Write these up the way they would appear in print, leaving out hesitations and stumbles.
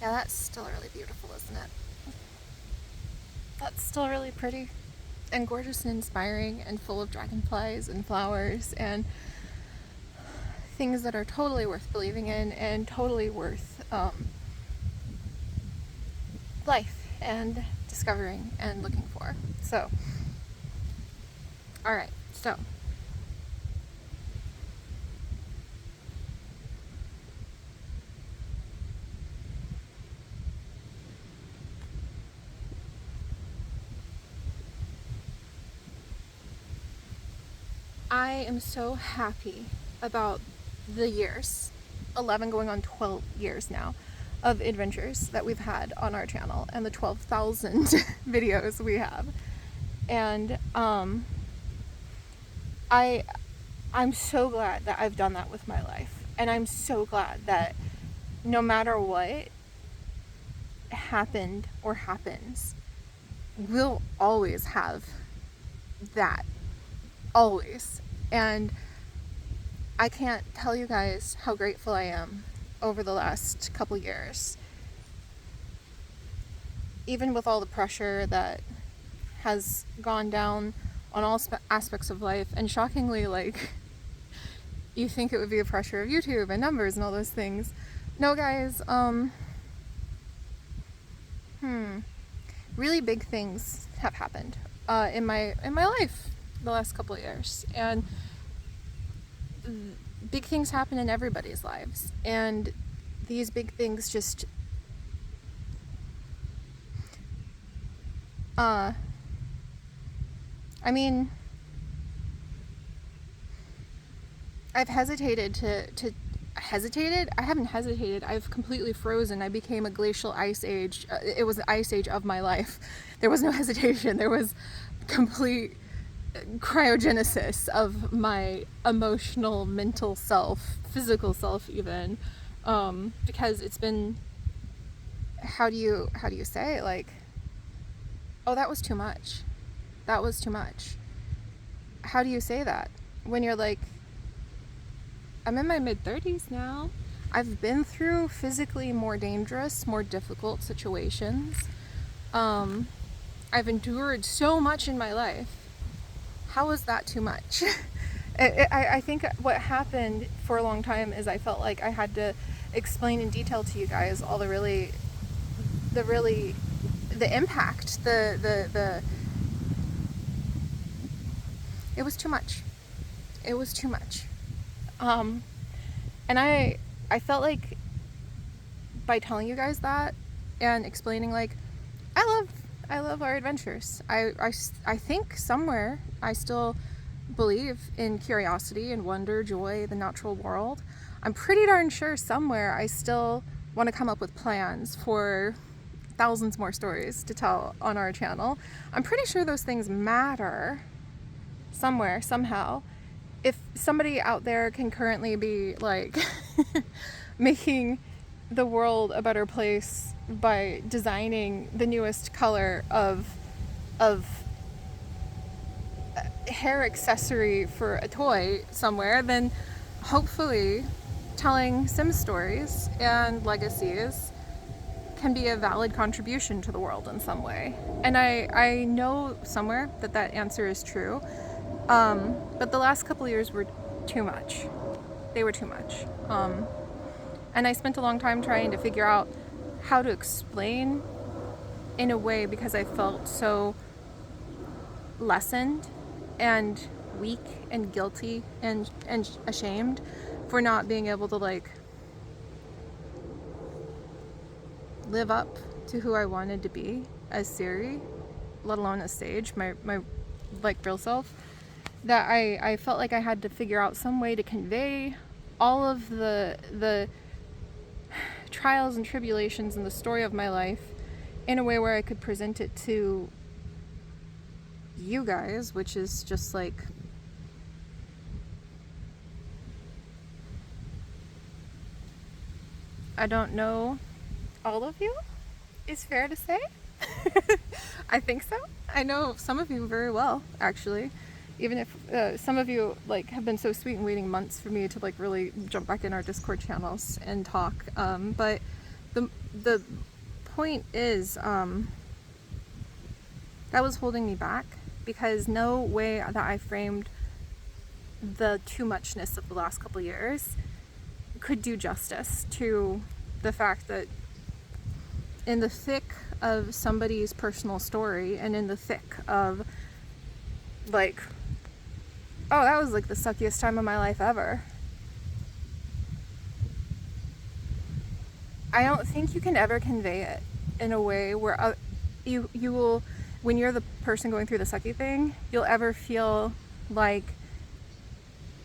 Yeah, that's still really beautiful, isn't it? That's still really pretty and gorgeous and inspiring and full of dragonflies and flowers and things that are totally worth believing in and totally worth life and discovering and looking for. So, all right, so I am so happy about the years, 11 going on 12 years now, of adventures that we've had on our channel and the 12,000 videos we have. And I I'm so glad that I've done that with my life. And I'm so glad that no matter what happened or happens, we'll always have that. Always. And I can't tell you guys how grateful I am over the last couple years. Even with all the pressure that has gone down on all aspects of life, and shockingly, like, you think it would be the pressure of YouTube and numbers and all those things. No, guys, really big things have happened in my life the last couple of years, and big things happen in everybody's lives, and these big things just I mean, I've hesitated to hesitated? I haven't hesitated. I've completely frozen. I became a glacial ice age. It was the ice age of my life. There was no hesitation. There was complete cryogenesis of my emotional, mental self, physical self even, because it's been, how do you say, like, oh, that was too much. That was too much. How do you say that when you're like, I'm in my mid-30s now. I've been through physically more dangerous, more difficult situations. I've endured so much in my life. How is that too much? I think what happened for a long time is I felt like I had to explain in detail to you guys all the impact, it was too much. It was too much. And I felt like by telling you guys that and explaining, like, I love our adventures. I think somewhere I still believe in curiosity and wonder, joy, the natural world. I'm pretty darn sure somewhere I still want to come up with plans for thousands more stories to tell on our channel. I'm pretty sure those things matter somewhere, somehow. If somebody out there can currently be like making the world a better place by designing the newest color of hair accessory for a toy somewhere, then hopefully telling Sim stories and legacies can be a valid contribution to the world in some way. And I know somewhere that answer is true. But the last couple of years were too much. They were too much. And I spent a long time trying to figure out how to explain in a way, because I felt so lessened and weak and guilty and ashamed for not being able to, like, live up to who I wanted to be as Siri, let alone as Sage, my like real self. That I felt like I had to figure out some way to convey all of the trials and tribulations and the story of my life in a way where I could present it to you guys, which is just like, I don't know all of you, is fair to say. I think so. I know some of you very well, actually. Even if some of you, like, have been so sweet and waiting months for me to, like, really jump back in our Discord channels and talk. But the point is, that was holding me back, because no way that I framed the too muchness of the last couple years could do justice to the fact that in the thick of somebody's personal story, and in the thick of, like, oh, that was like the suckiest time of my life ever, I don't think you can ever convey it in a way where you will, when you're the person going through the sucky thing, you'll ever feel like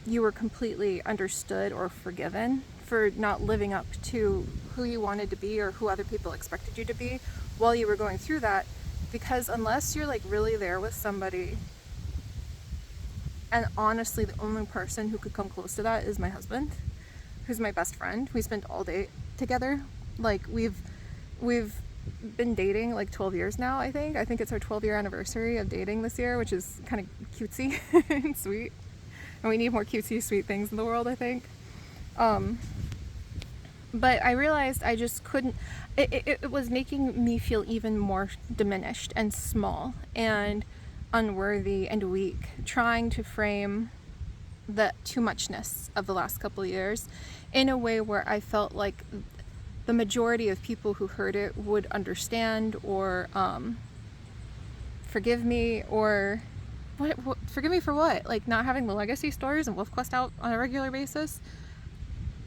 you were completely understood or forgiven for not living up to who you wanted to be or who other people expected you to be while you were going through that. Because unless you're like really there with somebody, and honestly the only person who could come close to that is my husband, who's my best friend. We spent all day together. Like we've been dating like 12 years now, I think it's our 12-year anniversary of dating this year, which is kind of cutesy and sweet, and we need more cutesy sweet things in the world, I think. But I realized I just couldn't, it was making me feel even more diminished and small and unworthy and weak, trying to frame the too muchness of the last couple of years in a way where I felt like the majority of people who heard it would understand or forgive me, or what forgive me for what? Like not having the legacy stories and WolfQuest out on a regular basis.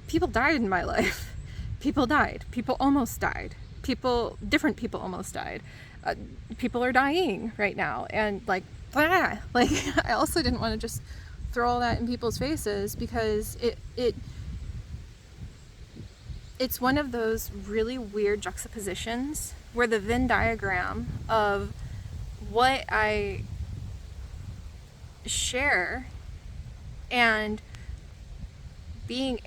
People died in my life. People died. People almost died. Different people almost died. People are dying right now, and like I also didn't want to just throw all that in people's faces, because it's one of those really weird juxtapositions where the Venn diagram of what I share and being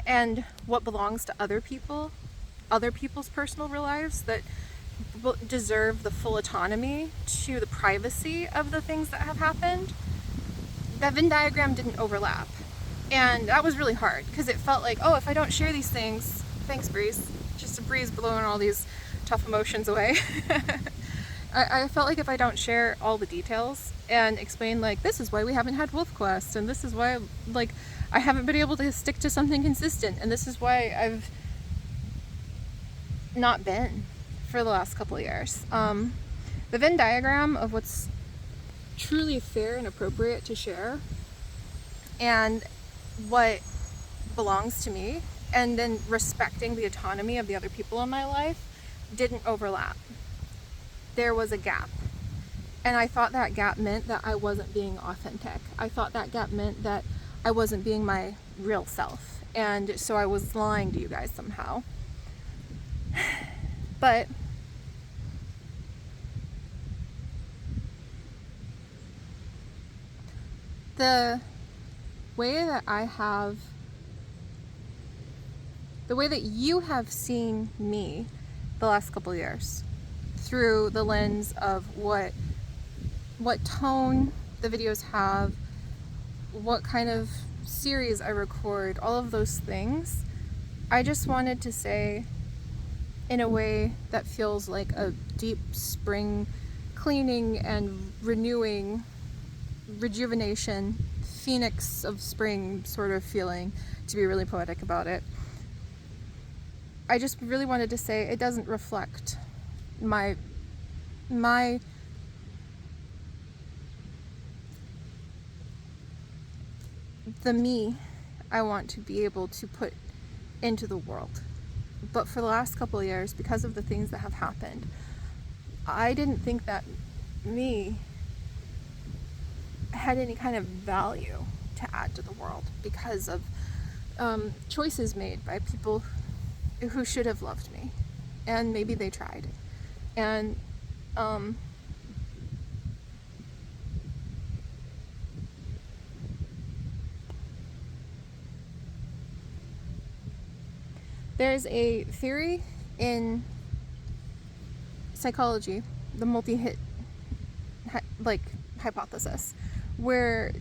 and what belongs to other people's personal lives that deserve the full autonomy to the privacy of the things that have happened, that Venn diagram didn't overlap. And that was really hard, because it felt like, oh, if I don't share these things, thanks Breeze, just a breeze blowing all these tough emotions away. I felt like if I don't share all the details and explain, like, this is why we haven't had WolfQuest, and this is why, like, I haven't been able to stick to something consistent, and this is why I've not been for the last couple of years. The Venn diagram of what's truly fair and appropriate to share, and what belongs to me, and then respecting the autonomy of the other people in my life, didn't overlap. There was a gap. And I thought that gap meant that I wasn't being authentic. I thought that gap meant that I wasn't being my real self. And so I was lying to you guys somehow. But the way that you have seen me the last couple years, through the lens of what tone the videos have, what kind of series I record, all of those things, I just wanted to say in a way that feels like a deep spring cleaning and renewing, rejuvenation, phoenix of spring sort of feeling, to be really poetic about it. I just really wanted to say it doesn't reflect my the me I want to be able to put into the world. But for the last couple of years, because of the things that have happened, I didn't think that me had any kind of value to add to the world, because of choices made by people who should have loved me, and maybe they tried. And there's a theory in psychology, the multi-hit hypothesis, where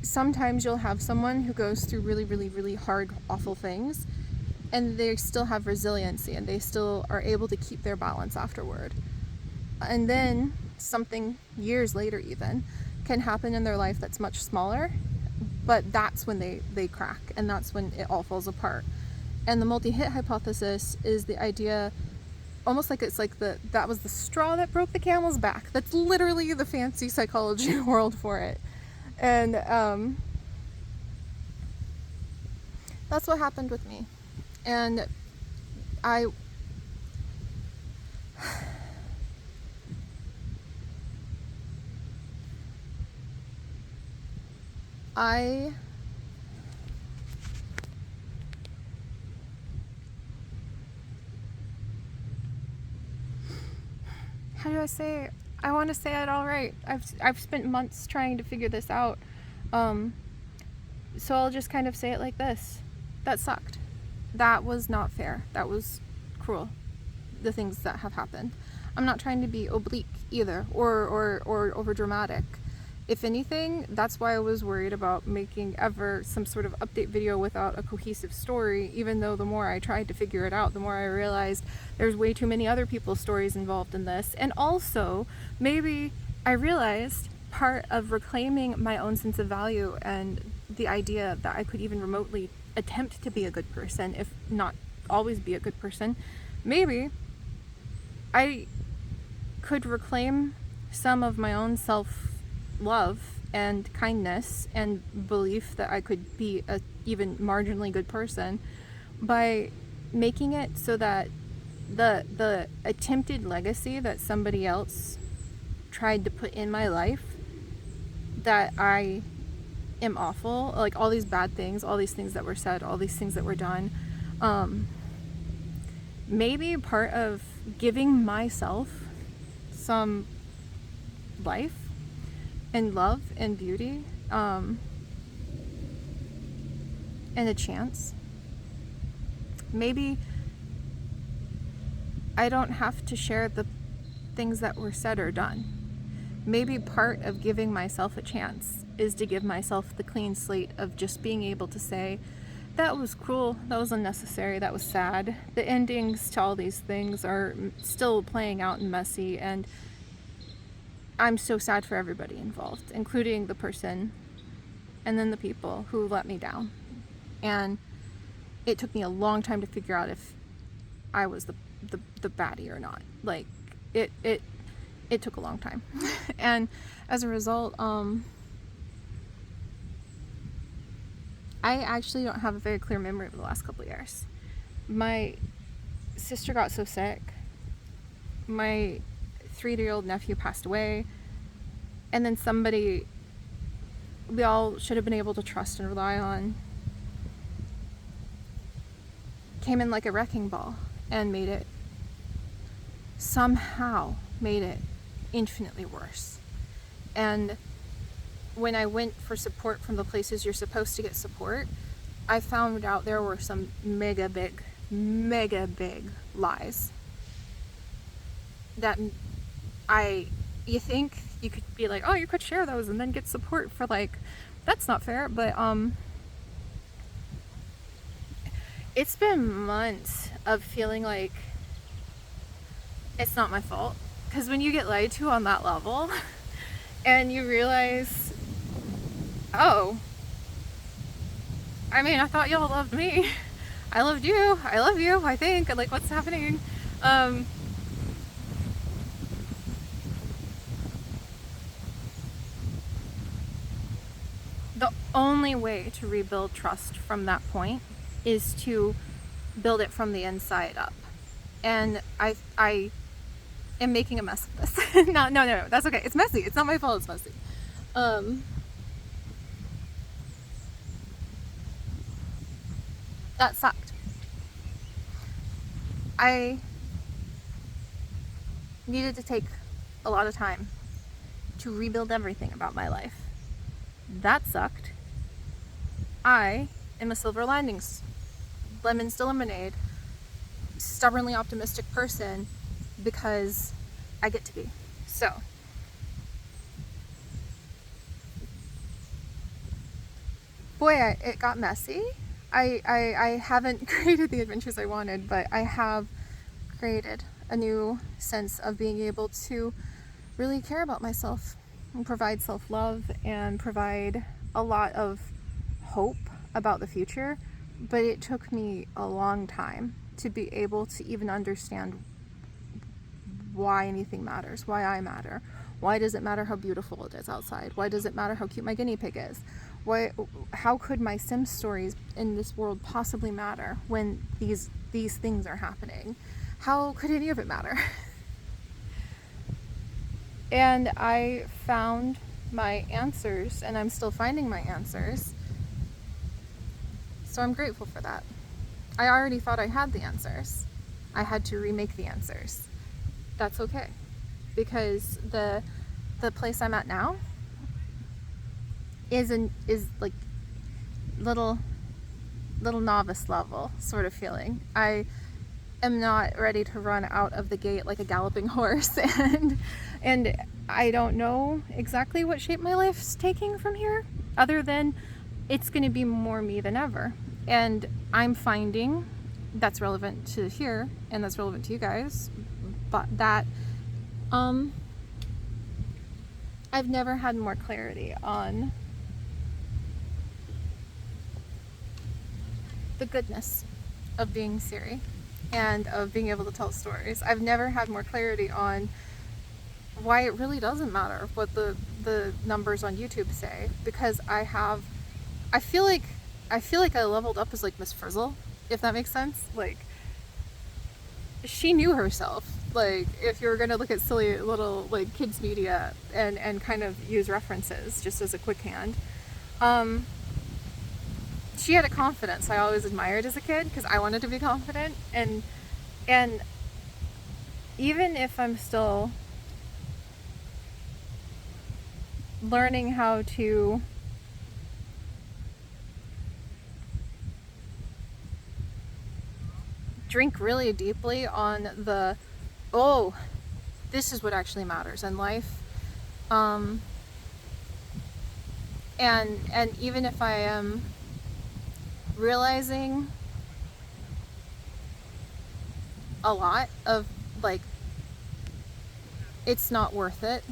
sometimes you'll have someone who goes through really, really, really hard, awful things, and they still have resiliency, and they still are able to keep their balance afterward. And then something years later even can happen in their life that's much smaller, but that's when they crack, and that's when it all falls apart. And the multi-hit hypothesis is the idea, almost like it's like that was the straw that broke the camel's back. That's literally the fancy psychology world for it. And that's what happened with me. And I how do I say it? I want to say it all right. I've spent months trying to figure this out. So I'll just kind of say it like this. That sucked. That was not fair. That was cruel. The things that have happened. I'm not trying to be oblique either, or over dramatic. If anything, that's why I was worried about making ever some sort of update video without a cohesive story, even though the more I tried to figure it out, the more I realized there's way too many other people's stories involved in this. And also, maybe I realized part of reclaiming my own sense of value and the idea that I could even remotely attempt to be a good person, if not always be a good person, maybe I could reclaim some of my own self-love and kindness and belief that I could be a even marginally good person by making it so that the attempted legacy that somebody else tried to put in my life, that I am awful, like all these bad things, all these things that were said, all these things that were done, maybe part of giving myself some life and love and beauty, and a chance. Maybe I don't have to share the things that were said or done. Maybe part of giving myself a chance is to give myself the clean slate of just being able to say, that was cruel, that was unnecessary, that was sad. The endings to all these things are still playing out and messy, and I'm so sad for everybody involved, including the person and then the people who let me down. And it took me a long time to figure out if I was the baddie or not. Like, it took a long time. And as a result, I actually don't have a very clear memory of the last couple of years. My sister got so sick. My 3-year-old nephew passed away. And then somebody we all should have been able to trust and rely on came in like a wrecking ball and somehow made it infinitely worse. And when I went for support from the places you're supposed to get support, I found out there were some mega big lies that you think you could be like, oh, you could share those and then get support for, like, that's not fair. But it's been months of feeling like it's not my fault, because when you get lied to on that level and you realize, oh, I mean, I thought y'all loved me, I loved you, I love you, I think, like, what's happening? The only way to rebuild trust from that point is to build it from the inside up. And I am making a mess of this. No, that's okay. It's messy. It's not my fault. It's messy. That sucked. I needed to take a lot of time to rebuild everything about my life. That sucked. I am a silver linings, lemons to lemonade, stubbornly optimistic person because I get to be. So, boy, it got messy. I haven't created the adventures I wanted, but I have created a new sense of being able to really care about myself and provide self-love and provide a lot of hope about the future. But it took me a long time to be able to even understand why anything matters, why I matter. Why does it matter how beautiful it is outside? Why does it matter how cute my guinea pig is? How could my Sims stories in this world possibly matter when these things are happening? How could any of it matter? And I found my answers, and I'm still finding my answers. So I'm grateful for that. I already thought I had the answers. I had to remake the answers. That's okay. Because the place I'm at now is like little novice level sort of feeling. I am not ready to run out of the gate like a galloping horse, and I don't know exactly what shape my life's taking from here, other than it's going to be more me than ever. And I'm finding that's relevant to here, and that's relevant to you guys, but that I've never had more clarity on the goodness of being Siri and of being able to tell stories. I've never had more clarity on why it really doesn't matter what the numbers on YouTube say, because I feel like I leveled up as like Miss Frizzle, if that makes sense. Like, she knew herself. Like, if you're gonna look at silly little like kids media and kind of use references just as a quick hand, she had a confidence I always admired as a kid, because I wanted to be confident. And even if I'm still learning how to drink really deeply on the, oh, this is what actually matters in life, and even if I am realizing a lot of like, it's not worth it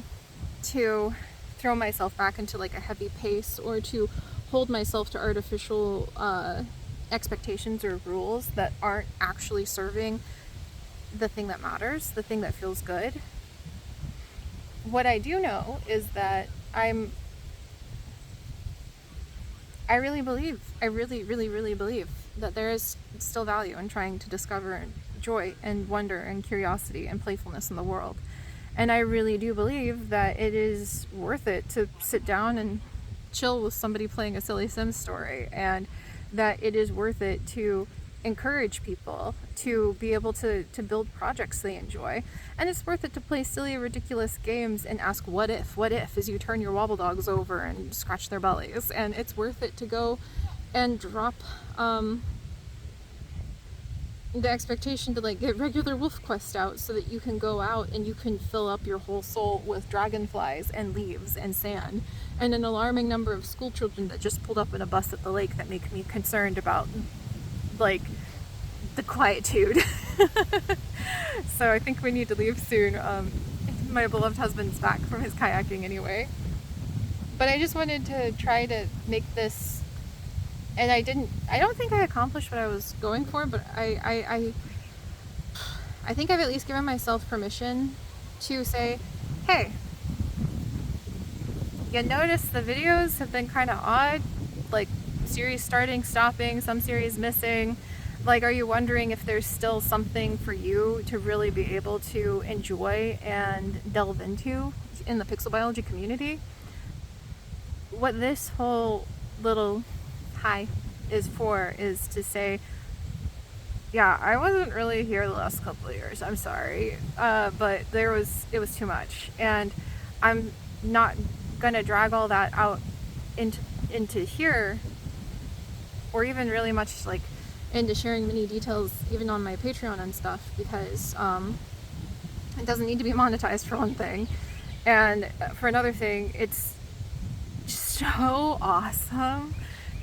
to throw myself back into like a heavy pace, or to hold myself to artificial expectations or rules that aren't actually serving the thing that matters, the thing that feels good. What I do know is that I really believe that there is still value in trying to discover joy and wonder and curiosity and playfulness in the world. And I really do believe that it is worth it to sit down and chill with somebody playing a silly Sims story, and that it is worth it to encourage people to be able to build projects they enjoy. And it's worth it to play silly, ridiculous games and ask what if as you turn your wobble dogs over and scratch their bellies. And it's worth it to go and drop the expectation to like get regular wolf quest out, so that you can go out and you can fill up your whole soul with dragonflies and leaves and sand, and an alarming number of school children that just pulled up in a bus at the lake that make me concerned about like the quietude. So I think we need to leave soon. My beloved husband's back from his kayaking anyway, but I just wanted to try to make this, and I don't think I accomplished what I was going for, but I think I've at least given myself permission to say, hey, you notice the videos have been kind of odd, like series starting, stopping, some series missing. Like, are you wondering if there's still something for you to really be able to enjoy and delve into in the pixel biology community? What this whole little hi is for is to say, yeah, I wasn't really here the last couple of years, I'm sorry, but it was too much, and I'm not gonna drag all that out into here, or even really much like into sharing many details even on my Patreon and stuff, because it doesn't need to be monetized, for one thing, and for another thing, it's so awesome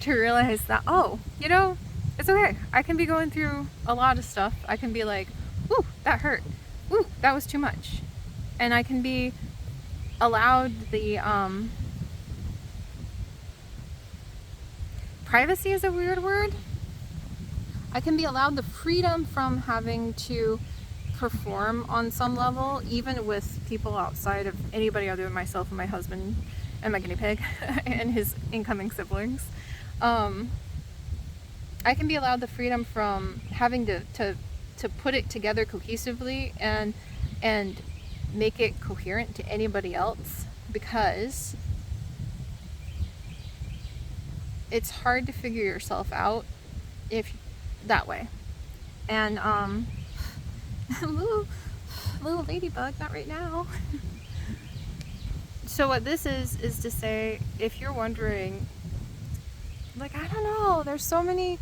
to realize that, oh, you know, It's okay. I can be going through a lot of stuff. I can be like, ooh, that hurt. Ooh, that was too much. And I can be allowed the privacy is a weird word. I can be allowed the freedom from having to perform on some level, even with people outside of anybody other than myself and my husband and my guinea pig and his incoming siblings. I can be allowed the freedom from having to put it together cohesively and make it coherent to anybody else, because it's hard to figure yourself out if that way. And little ladybug, not right now. So what this is to say, if you're wondering, like, I don't know, there's so many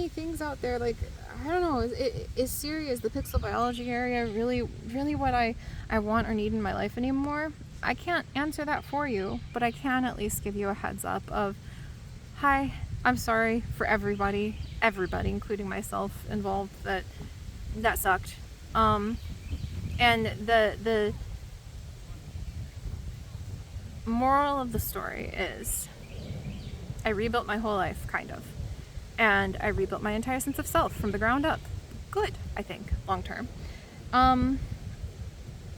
things out there, like, I don't know, is serious the pixel biology area really what I want or need in my life anymore? I can't answer that for you, but I can at least give you a heads up of, hi, I'm sorry for everybody, including myself involved, that sucked. And the moral of the story is, I rebuilt my whole life, kind of. And I rebuilt my entire sense of self from the ground up. Good, I think, long term. And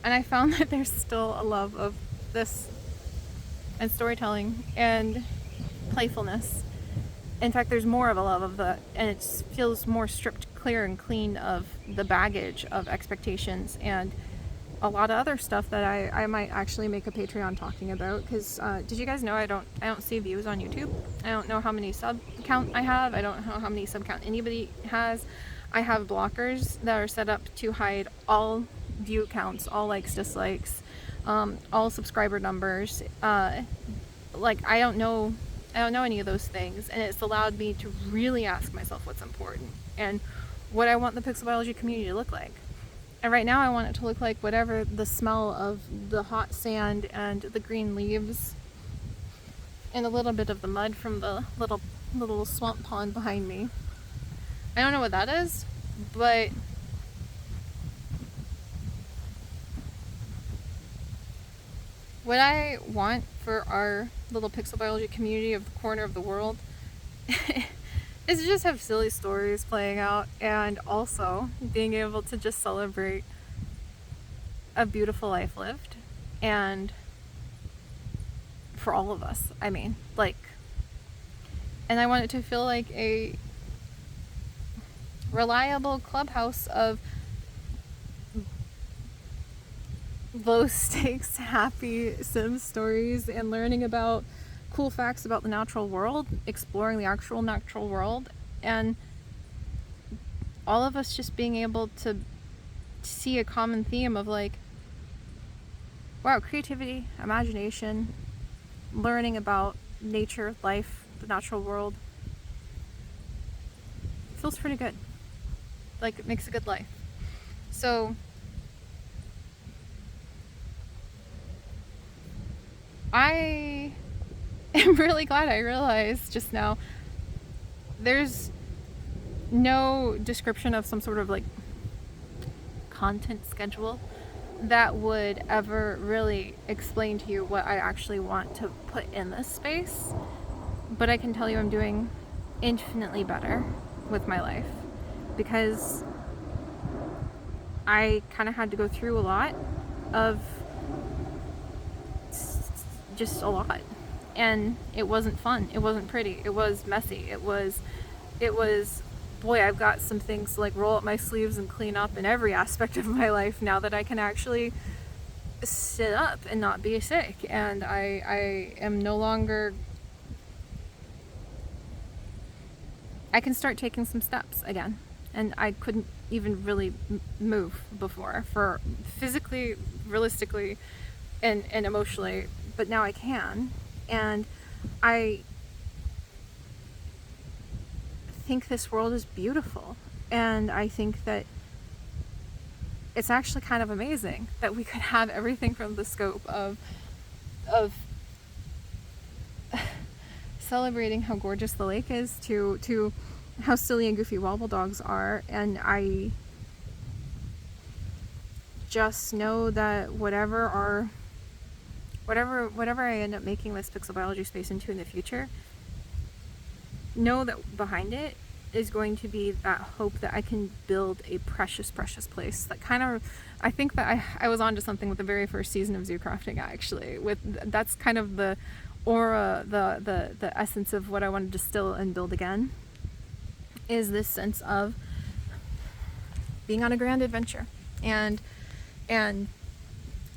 I found that there's still a love of this and storytelling and playfulness. In fact, there's more of a love of the, and it feels more stripped clear and clean of the baggage of expectations and a lot of other stuff that I might actually make a Patreon talking about, because did you guys know I don't see views on YouTube? I don't know how many sub count I have. I don't know how many sub count anybody has. I have blockers that are set up to hide all view counts, all likes, dislikes, all subscriber numbers. Like, I don't know any of those things, and it's allowed me to really ask myself what's important and what I want the pixel biology community to look like. And right now I want it to look like whatever the smell of the hot sand and the green leaves and a little bit of the mud from the little swamp pond behind me. I don't know what that is, but what I want for our little pixel biology community of the corner of the world is to just have silly stories playing out, and also being able to just celebrate a beautiful life lived. And for all of us, I mean, like, and I want it to feel like a reliable clubhouse of low stakes, happy Sim stories and learning about cool facts about the natural world, exploring the actual natural world, and all of us just being able to see a common theme of, like, wow, creativity, imagination, learning about nature, life, the natural world. It feels pretty good. Like, it makes a good life. So I am really glad I realized just now there's no description of some sort of, like, content schedule that would ever really explain to you what I actually want to put in this space. But I can tell you I'm doing infinitely better with my life, because I kind of had to go through a lot of just a lot, and it wasn't fun, it wasn't pretty, it was messy, it was boy, I've got some things to, like, roll up my sleeves and clean up in every aspect of my life now that I can actually sit up and not be sick, and I am no longer, I can start taking some steps again, and I couldn't even really move before, for physically, realistically, and emotionally, but now I can. And I think this world is beautiful, and I think that it's actually kind of amazing that we could have everything from the scope of celebrating how gorgeous the lake is to how silly and goofy wobble dogs are, and I just know that whatever I end up making this pixel biology space into in the future, know that behind it is going to be that hope that I can build a precious place. That kind of, I think that I was onto something with the very first season of Zoo Crafting, actually. That's kind of the aura, the essence of what I want to distill and build again, is this sense of being on a grand adventure. And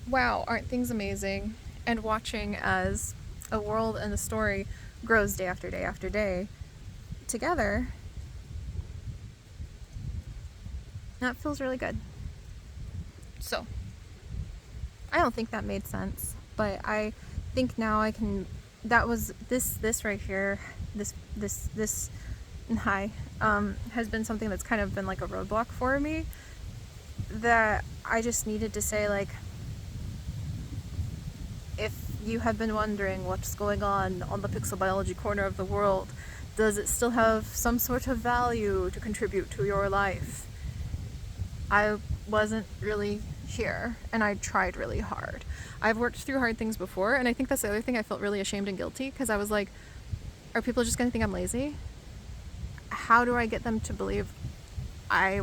wow, aren't things amazing? And watching as a world and the story grows day after day after day together, that feels really good. So, I don't think that made sense, but I think now I can, that was, this right here, this has been something that's kind of been like a roadblock for me, that I just needed to say, like, if you have been wondering what's going on the pixel biology corner of the world, does it still have some sort of value to contribute to your life? I wasn't really here, and I tried really hard. I've worked through hard things before, and I think that's the other thing. I felt really ashamed and guilty, because I was like, are people just gonna think I'm lazy? How do I get them to believe I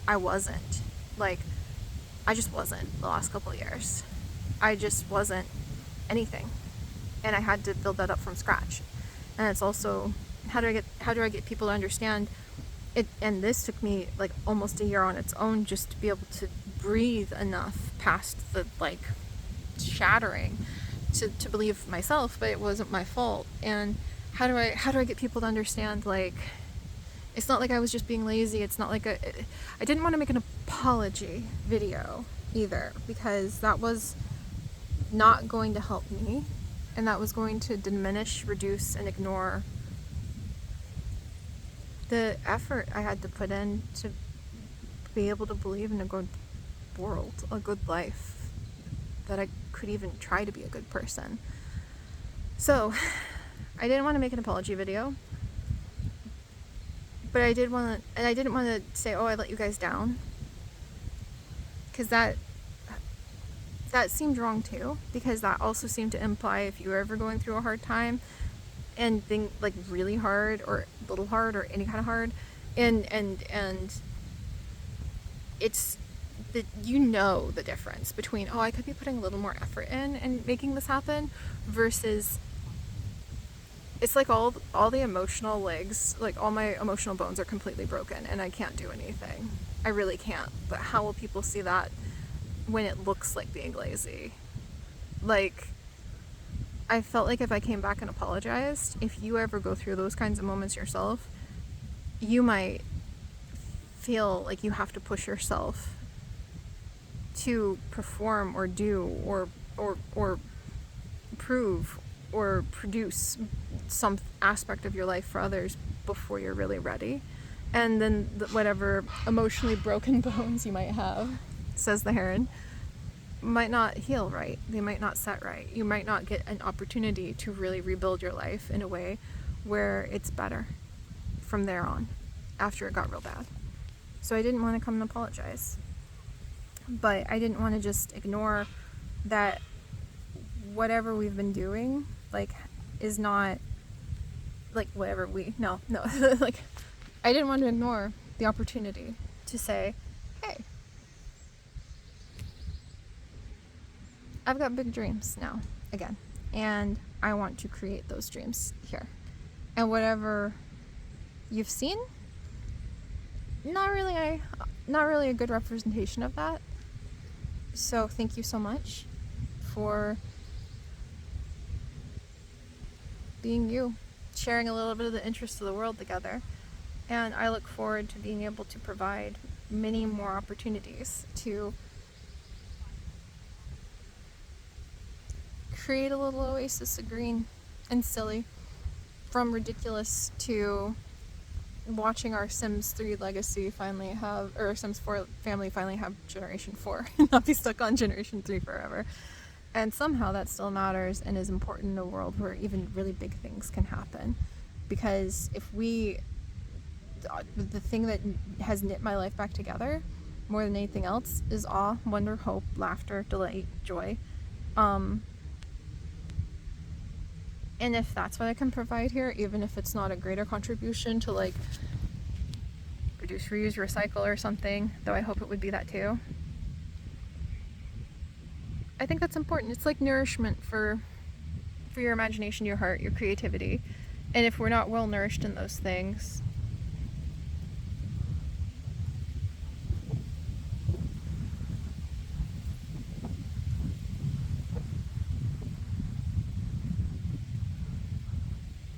wasn't? Like, I just wasn't the last couple of years. I just wasn't anything, and I had to build that up from scratch. And it's also, how do I get people to understand it? And this took me like almost a year on its own, just to be able to breathe enough past the like shattering to believe myself, but it wasn't my fault. And how do I get people to understand, like, it's not like I was just being lazy. It's not like I didn't want to make an apology video either, because that was not going to help me, and that was going to diminish, reduce, and ignore the effort I had to put in to be able to believe in a good world, a good life, that I could even try to be a good person. So I didn't want to make an apology video, but I didn't want to say, oh, I let you guys down, because that seemed wrong too, because that also seemed to imply if you were ever going through a hard time, and being like really hard or little hard or any kind of hard, and it's that, you know, the difference between, oh, I could be putting a little more effort in and making this happen, versus it's like all the emotional legs, like all my emotional bones are completely broken and I can't do anything. I really can't. But how will people see that when it looks like being lazy? Like, I felt like if I came back and apologized, if you ever go through those kinds of moments yourself, you might feel like you have to push yourself to perform or do or prove or produce some aspect of your life for others before you're really ready. And then whatever emotionally broken bones you might have, says the heron, might not heal right. They might not set right. You might not get an opportunity to really rebuild your life in a way where it's better from there on, after it got real bad. So I didn't want to come and apologize. But I didn't want to just ignore that whatever we've been doing, like, is not, like, whatever no, like, I didn't want to ignore the opportunity to say, hey, I've got big dreams now, again, and I want to create those dreams here. And whatever you've seen, not really a good representation of that. So thank you so much for being you, sharing a little bit of the interest of the world together. And I look forward to being able to provide many more opportunities to create a little oasis of green and silly, from ridiculous to watching our Sims 3 legacy finally have, or Sims 4 family finally have Generation 4 and not be stuck on Generation 3 forever. And somehow that still matters and is important in a world where even really big things can happen. Because if we the thing that has knit my life back together more than anything else is awe, wonder, hope, laughter, delight, joy. And if that's what I can provide here, even if it's not a greater contribution to like reduce, reuse, recycle or something, though I hope it would be that too, I think that's important. It's like nourishment for your imagination, your heart, your creativity. And if we're not well nourished in those things,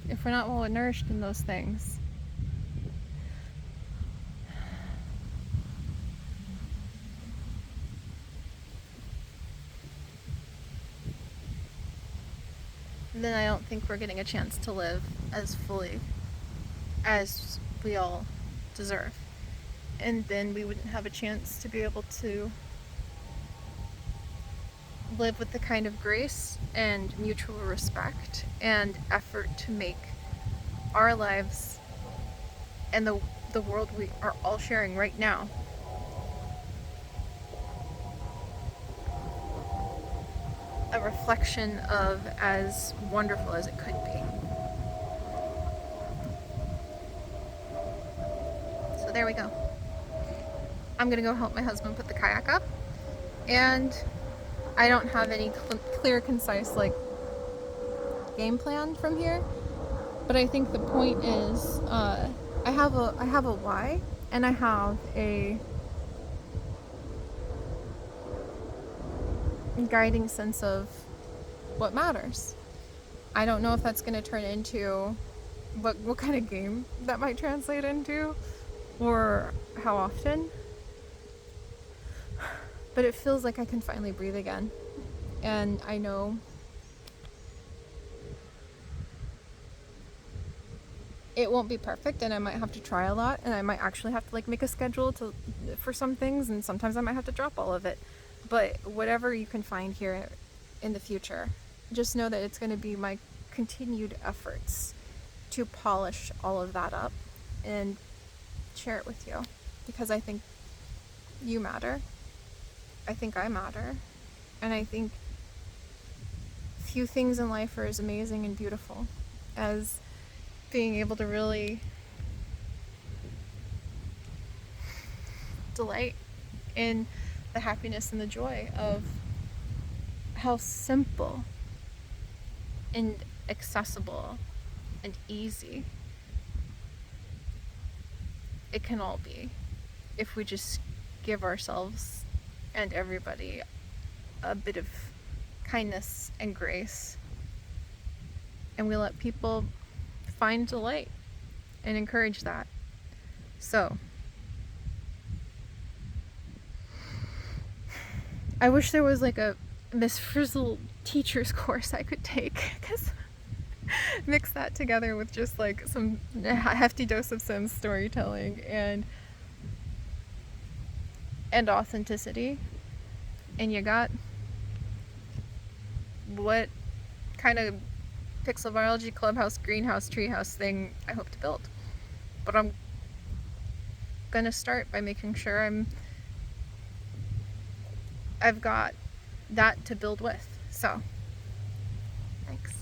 if we're not well nourished in those things, then I don't think we're getting a chance to live as fully as we all deserve. And then we wouldn't have a chance to be able to live with the kind of grace and mutual respect and effort to make our lives and the world we are all sharing right now a reflection of as wonderful as it could be. So there we go. I'm gonna go help my husband put the kayak up, and I don't have any clear, concise like game plan from here, but I think the point is I have a why, and I have a guiding sense of what matters. I don't know if that's going to turn into what kind of game that might translate into or how often, but it feels like I can finally breathe again. And I know it won't be perfect, and I might have to try a lot, and I might actually have to like make a schedule for some things, and sometimes I might have to drop all of it. But whatever you can find here in the future, just know that it's going to be my continued efforts to polish all of that up and share it with you, because I think you matter. I think I matter. And I think few things in life are as amazing and beautiful as being able to really delight in the happiness and the joy of how simple and accessible and easy it can all be if we just give ourselves and everybody a bit of kindness and grace, and we let people find delight and encourage that. So I wish there was like a Miss Frizzle teacher's course I could take, because mix that together with just like some hefty dose of Sims storytelling and authenticity, and you got what kind of pixel biology clubhouse greenhouse treehouse thing I hope to build. But I'm gonna start by making sure I've got that to build with. So thanks.